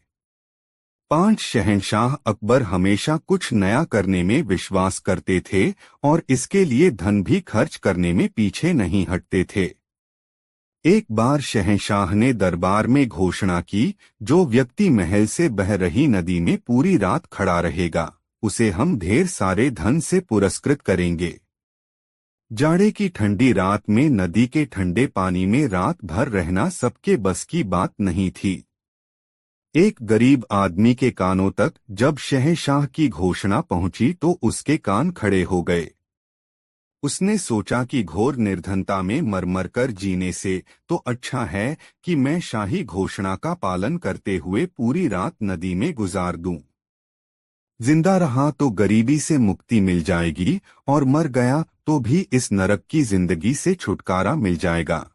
5 शहंशाह अकबर हमेशा कुछ नया करने में विश्वास करते थे और इसके लिए धन भी खर्च करने में पीछे नहीं हटते थे। एक बार शहंशाह ने दरबार में घोषणा की, जो व्यक्ति महल से बह रही नदी में पूरी रात खड़ा रहेगा, उसे हम ढेर सारे धन से पुरस्कृत करेंगे। जाड़े की ठंडी रात में नदी के ठंडे पानी में रात भर रहना सबके बस की बात नहीं थी। एक गरीब आदमी के कानों तक जब शहंशाह की घोषणा पहुंची तो उसके कान खड़े हो गए। उसने सोचा कि घोर निर्धनता में मर कर जीने से तो अच्छा है कि मैं शाही घोषणा का पालन करते हुए पूरी रात नदी में गुजार दूं। जिंदा रहा तो गरीबी से मुक्ति मिल जाएगी और मर गया तो भी इस नरक की जिंदगी से छुटकारा मिल जाएगा।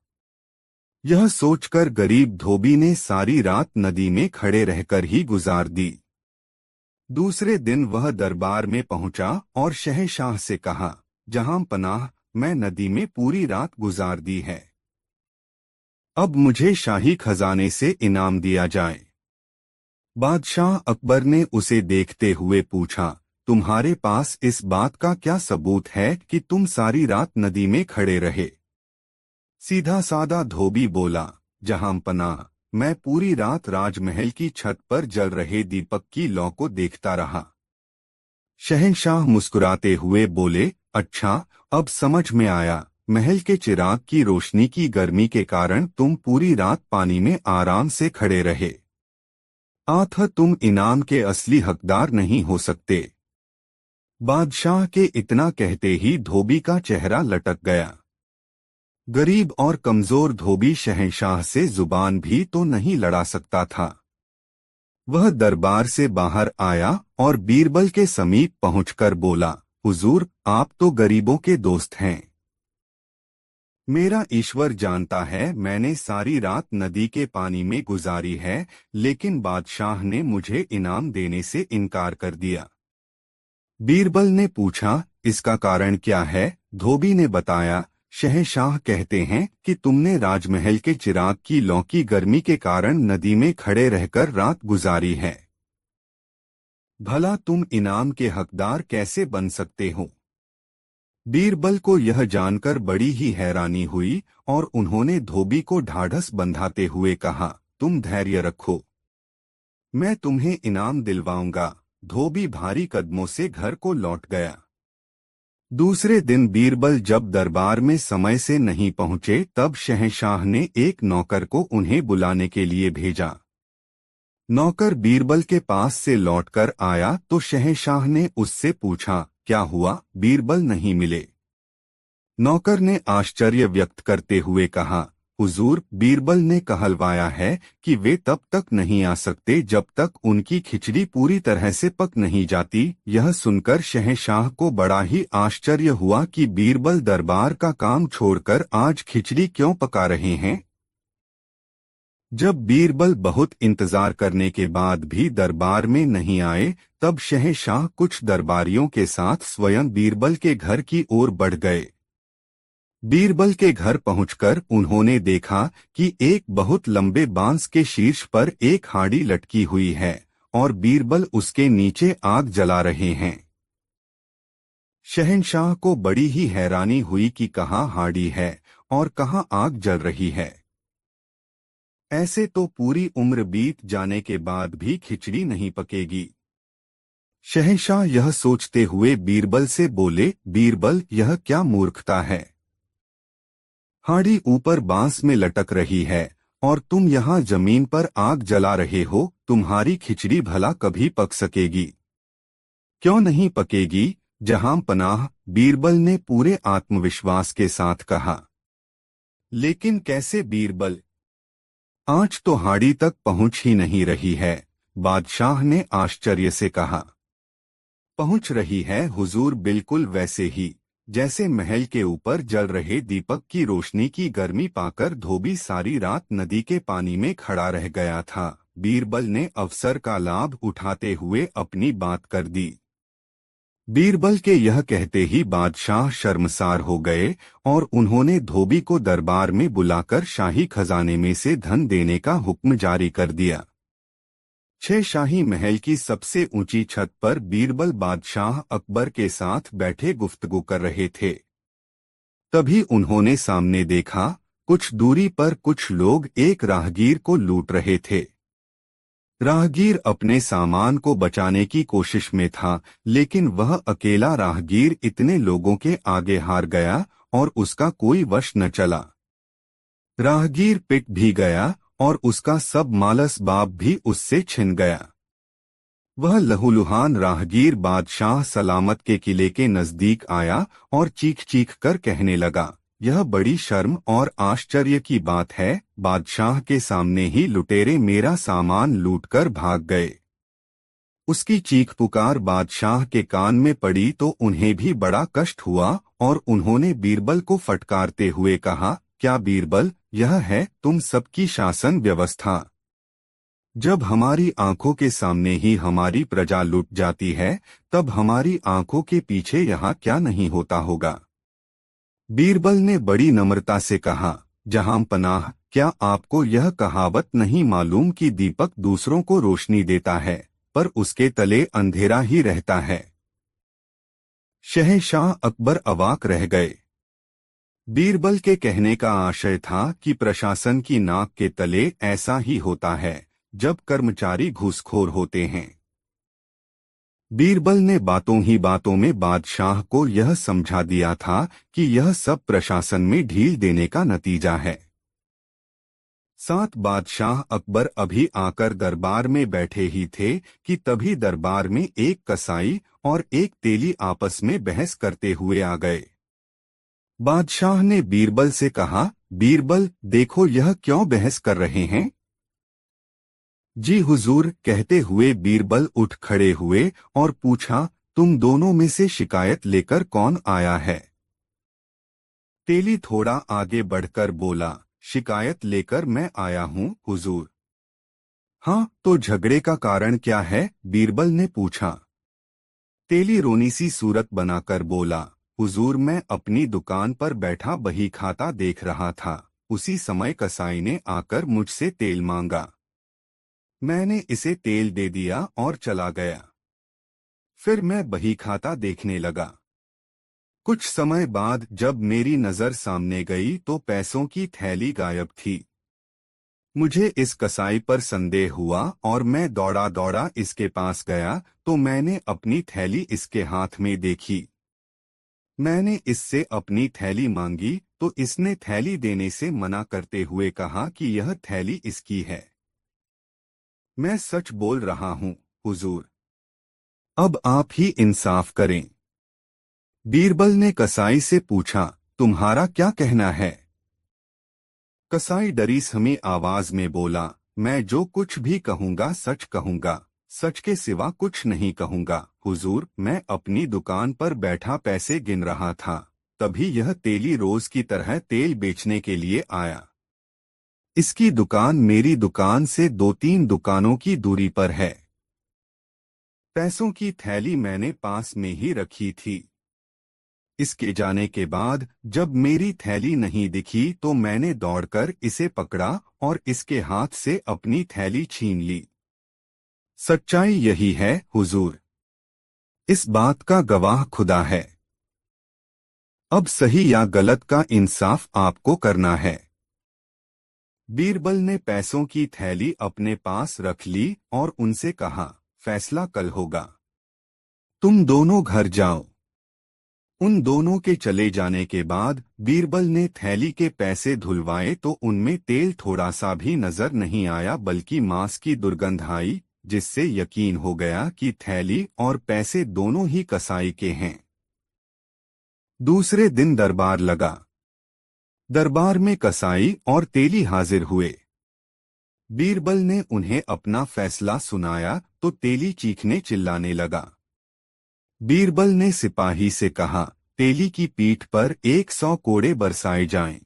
यह सोचकर गरीब धोबी ने सारी रात नदी में खड़े रहकर ही गुजार दी। दूसरे दिन वह दरबार में पहुंचा और शहंशाह से कहा, जहां पनाह, मैं नदी में पूरी रात गुजार दी है। अब मुझे शाही खजाने से इनाम दिया जाए। बादशाह अकबर ने उसे देखते हुए पूछा, तुम्हारे पास इस बात का क्या सबूत है कि तुम सारी रात नदी में खड़े रहे? सीधा सादा धोबी बोला, जहां पनाह, मैं पूरी रात राजमहल की छत पर जल रहे दीपक की लौ को देखता रहा। शहंशाह मुस्कुराते हुए बोले, अच्छा, अब समझ में आया। महल के चिराग की रोशनी की गर्मी के कारण तुम पूरी रात पानी में आराम से खड़े रहे। आथ तुम इनाम के असली हकदार नहीं हो सकते। बादशाह के इतना कहते ही धोबी का चेहरा लटक गया। गरीब और कमजोर धोबी शहंशाह से जुबान भी तो नहीं लड़ा सकता था। वह दरबार से बाहर आया और बीरबल के समीप पहुंचकर बोला, हुजूर, आप तो गरीबों के दोस्त हैं। मेरा ईश्वर जानता है मैंने सारी रात नदी के पानी में गुजारी है, लेकिन बादशाह ने मुझे इनाम देने से इनकार कर दिया। बीरबल ने पूछा, इसका कारण क्या है? धोबी ने बताया, शहंशाह कहते हैं कि तुमने राजमहल के चिराग की लौ की गर्मी के कारण नदी में खड़े रहकर रात गुजारी है। भला तुम इनाम के हकदार कैसे बन सकते हो? बीरबल को यह जानकर बड़ी ही हैरानी हुई और उन्होंने धोबी को ढाढ़स बंधाते हुए कहा, तुम धैर्य रखो, मैं तुम्हें इनाम दिलवाऊंगा। धोबी भारी कदमों से घर को लौट गया। दूसरे दिन बीरबल जब दरबार में समय से नहीं पहुंचे तब शहंशाह ने एक नौकर को उन्हें बुलाने के लिए भेजा। नौकर बीरबल के पास से लौटकर आया तो शहंशाह ने उससे पूछा, क्या हुआ? बीरबल नहीं मिले। नौकर ने आश्चर्य व्यक्त करते हुए कहा, हुजूर, बीरबल ने कहलवाया है कि वे तब तक नहीं आ सकते जब तक उनकी खिचड़ी पूरी तरह से पक नहीं जाती। यह सुनकर शहंशाह को बड़ा ही आश्चर्य हुआ कि बीरबल दरबार का काम छोड़कर आज खिचड़ी क्यों पका रहे हैं। जब बीरबल बहुत इंतजार करने के बाद भी दरबार में नहीं आए तब शहंशाह कुछ दरबारियों के साथ स्वयं बीरबल के घर की ओर बढ़ गए। बीरबल के घर पहुंचकर उन्होंने देखा कि एक बहुत लंबे बांस के शीर्ष पर एक हांडी लटकी हुई है और बीरबल उसके नीचे आग जला रहे हैं। शहंशाह को बड़ी ही हैरानी हुई कि कहाँ हांडी है और कहाँ आग जल रही है। ऐसे तो पूरी उम्र बीत जाने के बाद भी खिचड़ी नहीं पकेगी। शहंशाह यह सोचते हुए बीरबल से बोले, बीरबल, यह क्या मूर्खता है? हांडी ऊपर बांस में लटक रही है और तुम यहाँ जमीन पर आग जला रहे हो। तुम्हारी खिचड़ी भला कभी पक सकेगी? क्यों नहीं पकेगी जहां पनाह, बीरबल ने पूरे आत्मविश्वास के साथ कहा। लेकिन कैसे बीरबल? आंच तो हांडी तक पहुंच ही नहीं रही है। बादशाह ने आश्चर्य से कहा। पहुंच रही है हुजूर, बिल्कुल वैसे ही जैसे महल के ऊपर जल रहे दीपक की रोशनी की गर्मी पाकर धोबी सारी रात नदी के पानी में खड़ा रह गया था। बीरबल ने अवसर का लाभ उठाते हुए अपनी बात कर दी। बीरबल के यह कहते ही बादशाह शर्मसार हो गए और उन्होंने धोबी को दरबार में बुलाकर शाही खजाने में से धन देने का हुक्म जारी कर दिया। 6 शाही महल की सबसे ऊंची छत पर बीरबल बादशाह अकबर के साथ बैठे गुफ्तगू कर रहे थे। तभी उन्होंने सामने देखा, कुछ दूरी पर कुछ लोग एक राहगीर को लूट रहे थे। राहगीर अपने सामान को बचाने की कोशिश में था, लेकिन वह अकेला राहगीर इतने लोगों के आगे हार गया और उसका कोई वश न चला। राहगीर पिट भी गया और उसका सब मालस बाब भी उससे छिन गया। वह लहूलुहान राहगीर बादशाह सलामत के किले के नजदीक आया और चीख चीख कर कहने लगा, यह बड़ी शर्म और आश्चर्य की बात है, बादशाह के सामने ही लुटेरे मेरा सामान लूटकर भाग गए। उसकी चीख पुकार बादशाह के कान में पड़ी तो उन्हें भी बड़ा कष्ट हुआ और उन्होंने बीरबल को फटकारते हुए कहा, क्या बीरबल, यह है तुम सबकी शासन व्यवस्था? जब हमारी आंखों के सामने ही हमारी प्रजा लूट जाती है, तब हमारी आंखों के पीछे यहाँ क्या नहीं होता होगा। बीरबल ने बड़ी नम्रता से कहा, जहां पनाह, क्या आपको यह कहावत नहीं मालूम कि दीपक दूसरों को रोशनी देता है पर उसके तले अंधेरा ही रहता है। शहंशाह अकबर अवाक रह गए। बीरबल के कहने का आशय था कि प्रशासन की नाक के तले ऐसा ही होता है जब कर्मचारी घूसखोर होते हैं। बीरबल ने बातों ही बातों में बादशाह को यह समझा दिया था कि यह सब प्रशासन में ढील देने का नतीजा है। साथ बादशाह अकबर अभी आकर दरबार में बैठे ही थे कि तभी दरबार में एक कसाई और एक तेली आपस में बहस करते हुए आ गए। बादशाह ने बीरबल से कहा, बीरबल, देखो यह क्यों बहस कर रहे हैं। जी हुजूर, कहते हुए बीरबल उठ खड़े हुए और पूछा, तुम दोनों में से शिकायत लेकर कौन आया है। तेली थोड़ा आगे बढ़कर बोला, शिकायत लेकर मैं आया हूँ हुजूर। हाँ, तो झगड़े का कारण क्या है, बीरबल ने पूछा। तेली रोनी सी सूरत बनाकर बोला, हुजूर, मैं अपनी दुकान पर बैठा बही खाता देख रहा था। उसी समय कसाई ने आकर मुझसे तेल मांगा। मैंने इसे तेल दे दिया और चला गया। फिर मैं बही खाता देखने लगा। कुछ समय बाद जब मेरी नजर सामने गई तो पैसों की थैली गायब थी। मुझे इस कसाई पर संदेह हुआ और मैं दौड़ा दौड़ा इसके पास गया तो मैंने अपनी थैली इसके हाथ में देखी। मैंने इससे अपनी थैली मांगी तो इसने थैली देने से मना करते हुए कहा कि यह थैली इसकी है। मैं सच बोल रहा हूँ हुजूर। अब आप ही इंसाफ करें। बीरबल ने कसाई से पूछा, तुम्हारा क्या कहना है। कसाई डरी समी आवाज में बोला, मैं जो कुछ भी कहूंगा सच कहूंगा, सच के सिवा कुछ नहीं कहूंगा हुजूर। मैं अपनी दुकान पर बैठा पैसे गिन रहा था, तभी यह तेली रोज की तरह तेल बेचने के लिए आया। इसकी दुकान मेरी दुकान से 2-3 दुकानों की दूरी पर है। पैसों की थैली मैंने पास में ही रखी थी। इसके जाने के बाद जब मेरी थैली नहीं दिखी तो मैंने दौड़कर इसे पकड़ा और इसके हाथ से अपनी थैली छीन ली। सच्चाई यही है हुजूर। इस बात का गवाह खुदा है। अब सही या गलत का इंसाफ आपको करना है। बीरबल ने पैसों की थैली अपने पास रख ली और उनसे कहा, फैसला कल होगा। तुम दोनों घर जाओ। उन दोनों के चले जाने के बाद बीरबल ने थैली के पैसे धुलवाए तो उनमें तेल थोड़ा सा भी नजर नहीं आया बल्कि मांस की दुर्गंध आई, जिससे यकीन हो गया कि थैली और पैसे दोनों ही कसाई के हैं। दूसरे दिन दरबार लगा। दरबार में कसाई और तेली हाजिर हुए। बीरबल ने उन्हें अपना फैसला सुनाया तो तेली चीखने चिल्लाने लगा। बीरबल ने सिपाही से कहा, तेली की पीठ पर 100 कोड़े बरसाए जाएं।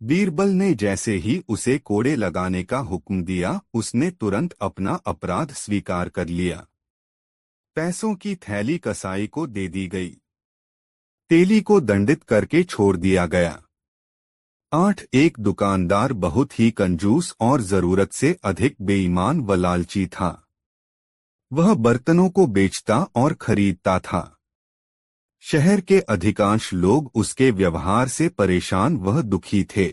बीरबल ने जैसे ही उसे कोड़े लगाने का हुक्म दिया उसने तुरंत अपना अपराध स्वीकार कर लिया। पैसों की थैली कसाई को दे दी गई। तेली को दंडित करके छोड़ दिया गया। 8 एक दुकानदार बहुत ही कंजूस और जरूरत से अधिक बेईमान व लालची था। वह बर्तनों को बेचता और खरीदता था। शहर के अधिकांश लोग उसके व्यवहार से परेशान व दुखी थे।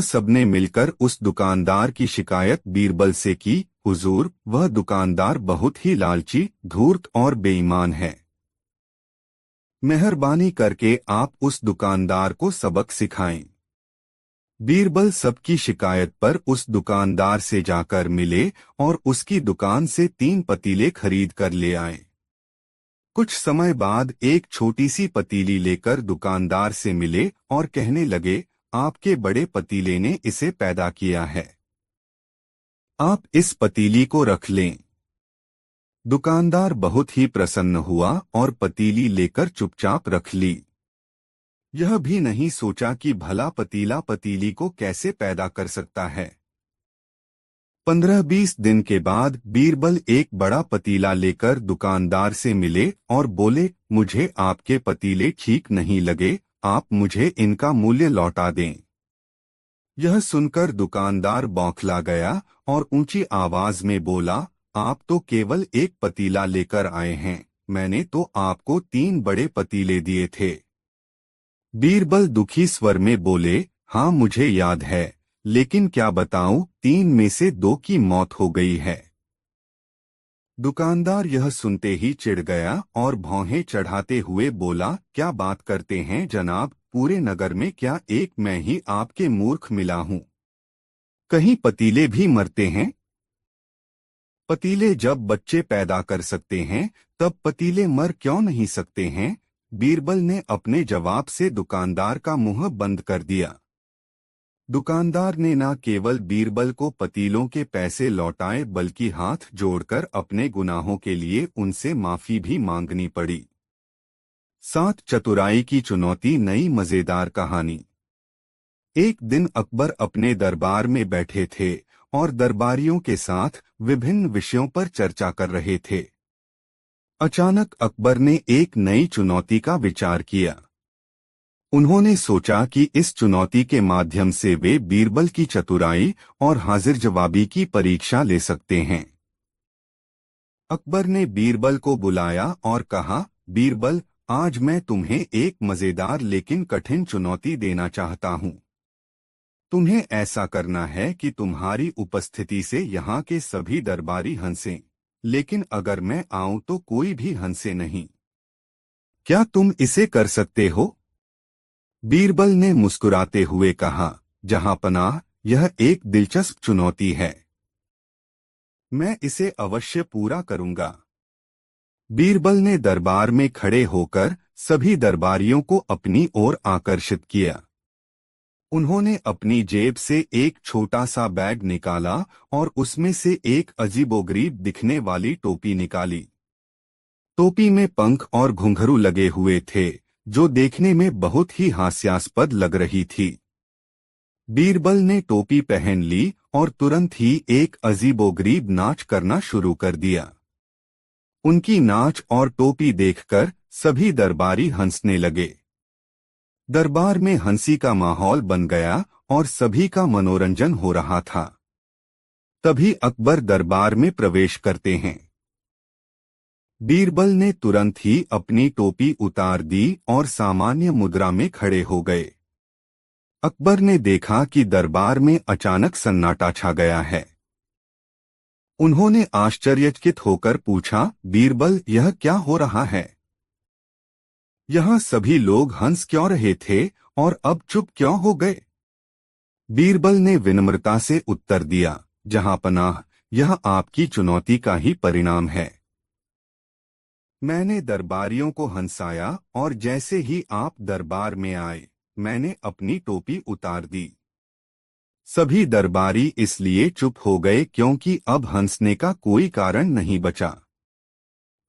सबने मिलकर उस दुकानदार की शिकायत बीरबल से की, हुजूर, वह दुकानदार बहुत ही लालची, धूर्त और बेईमान है। मेहरबानी करके आप उस दुकानदार को सबक सिखाएं। बीरबल सबकी शिकायत पर उस दुकानदार से जाकर मिले और उसकी दुकान से 3 पतीले खरीद कर ले आए। कुछ समय बाद एक छोटी सी पतीली लेकर दुकानदार से मिले और कहने लगे, आपके बड़े पतीले ने इसे पैदा किया है, आप इस पतीली को रख लें। दुकानदार बहुत ही प्रसन्न हुआ और पतीली लेकर चुपचाप रख ली। यह भी नहीं सोचा कि भला पतीला पतीली को कैसे पैदा कर सकता है। 15-20 दिन के बाद बीरबल एक बड़ा पतीला लेकर दुकानदार से मिले और बोले, मुझे आपके पतीले ठीक नहीं लगे, आप मुझे इनका मूल्य लौटा दें। यह सुनकर दुकानदार बौखला गया और ऊंची आवाज में बोला, आप तो केवल एक पतीला लेकर आए हैं, मैंने तो आपको 3 बड़े पतीले दिए थे। बीरबल दुखी स्वर में बोले, हाँ मुझे याद है, लेकिन क्या बताऊं, 3 में से 2 की मौत हो गई है। दुकानदार यह सुनते ही चिढ़ गया और भौहें चढ़ाते हुए बोला, क्या बात करते हैं जनाब, पूरे नगर में क्या एक मैं ही आपके मूर्ख मिला हूं? कहीं पतीले भी मरते हैं? पतीले जब बच्चे पैदा कर सकते हैं, तब पतीले मर क्यों नहीं सकते हैं? बीरबल ने अपने जवाब से दुकानदार का मुंह बंद कर दिया। दुकानदार ने न केवल बीरबल को पतीलों के पैसे लौटाए बल्कि हाथ जोड़कर अपने गुनाहों के लिए उनसे माफी भी मांगनी पड़ी। 7 चतुराई की चुनौती, नई मजेदार कहानी। एक दिन अकबर अपने दरबार में बैठे थे और दरबारियों के साथ विभिन्न विषयों पर चर्चा कर रहे थे। अचानक अकबर ने एक नई चुनौती का विचार किया। उन्होंने सोचा कि इस चुनौती के माध्यम से वे बीरबल की चतुराई और हाजिर जवाबी की परीक्षा ले सकते हैं। अकबर ने बीरबल को बुलाया और कहा, बीरबल, आज मैं तुम्हें एक मजेदार लेकिन कठिन चुनौती देना चाहता हूं। तुम्हें ऐसा करना है कि तुम्हारी उपस्थिति से यहाँ के सभी दरबारी हंसें, लेकिन अगर मैं आऊं तो कोई भी हंसे नहीं। क्या तुम इसे कर सकते हो? बीरबल ने मुस्कुराते हुए कहा, जहांपनाह, यह एक दिलचस्प चुनौती है। मैं इसे अवश्य पूरा करूंगा। बीरबल ने दरबार में खड़े होकर सभी दरबारियों को अपनी ओर आकर्षित किया। उन्होंने अपनी जेब से एक छोटा सा बैग निकाला और उसमें से एक अजीबोगरीब दिखने वाली टोपी निकाली। टोपी में पंख और घुंघरू लगे हुए थे, जो देखने में बहुत ही हास्यास्पद लग रही थी। बीरबल ने टोपी पहन ली और तुरंत ही एक अजीबोगरीब नाच करना शुरू कर दिया। उनकी नाच और टोपी देखकर सभी दरबारी हंसने लगे। दरबार में हंसी का माहौल बन गया और सभी का मनोरंजन हो रहा था। तभी अकबर दरबार में प्रवेश करते हैं। बीरबल ने तुरंत ही अपनी टोपी उतार दी और सामान्य मुद्रा में खड़े हो गए। अकबर ने देखा कि दरबार में अचानक सन्नाटा छा गया है। उन्होंने आश्चर्यचकित होकर पूछा, बीरबल, यह क्या हो रहा है? यहाँ सभी लोग हंस क्यों रहे थे और अब चुप क्यों हो गए? बीरबल ने विनम्रता से उत्तर दिया, जहांपनाह, यह आपकी चुनौती का ही परिणाम है। मैंने दरबारियों को हंसाया और जैसे ही आप दरबार में आए, मैंने अपनी टोपी उतार दी। सभी दरबारी इसलिए चुप हो गए क्योंकि अब हंसने का कोई कारण नहीं बचा।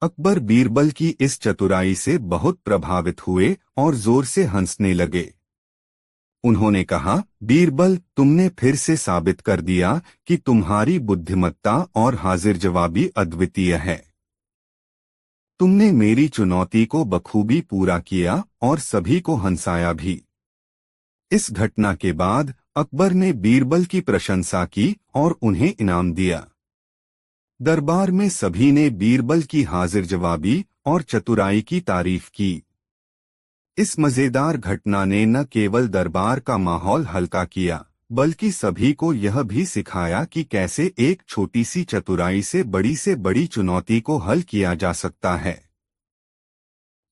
अकबर बीरबल की इस चतुराई से बहुत प्रभावित हुए और जोर से हंसने लगे। उन्होंने कहा, बीरबल, तुमने फिर से साबित कर दिया कि तुम्हारी बुद्धिमत्ता और हाजिर जवाबी अद्वितीय है। तुमने मेरी चुनौती को बखूबी पूरा किया और सभी को हंसाया भी। इस घटना के बाद अकबर ने बीरबल की प्रशंसा की और उन्हें इनाम दिया। दरबार में सभी ने बीरबल की हाजिर जवाबी और चतुराई की तारीफ की। इस मजेदार घटना ने न केवल दरबार का माहौल हल्का किया, बल्कि सभी को यह भी सिखाया कि कैसे एक छोटी सी चतुराई से बड़ी चुनौती को हल किया जा सकता है।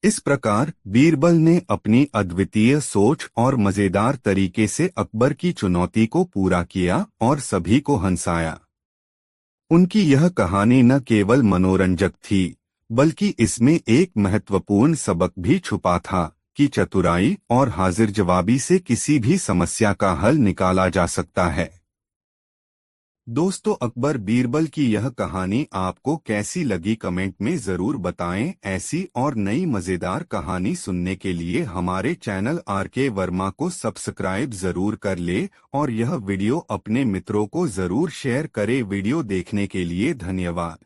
इस प्रकार बीरबल ने अपनी अद्वितीय सोच और मजेदार तरीके से अकबर की चुनौती को पूरा किया और सभी को हंसाया। उनकी यह कहानी न केवल मनोरंजक थी, बल्कि इसमें एक महत्वपूर्ण सबक भी छुपा था कि चतुराई और हाजिर जवाबी से किसी भी समस्या का हल निकाला जा सकता है। दोस्तों, अकबर बीरबल की यह कहानी आपको कैसी लगी कमेंट में जरूर बताएं। ऐसी और नई मजेदार कहानी सुनने के लिए हमारे चैनल RK वर्मा को सब्सक्राइब जरूर कर ले और यह वीडियो अपने मित्रों को जरूर शेयर करें। वीडियो देखने के लिए धन्यवाद।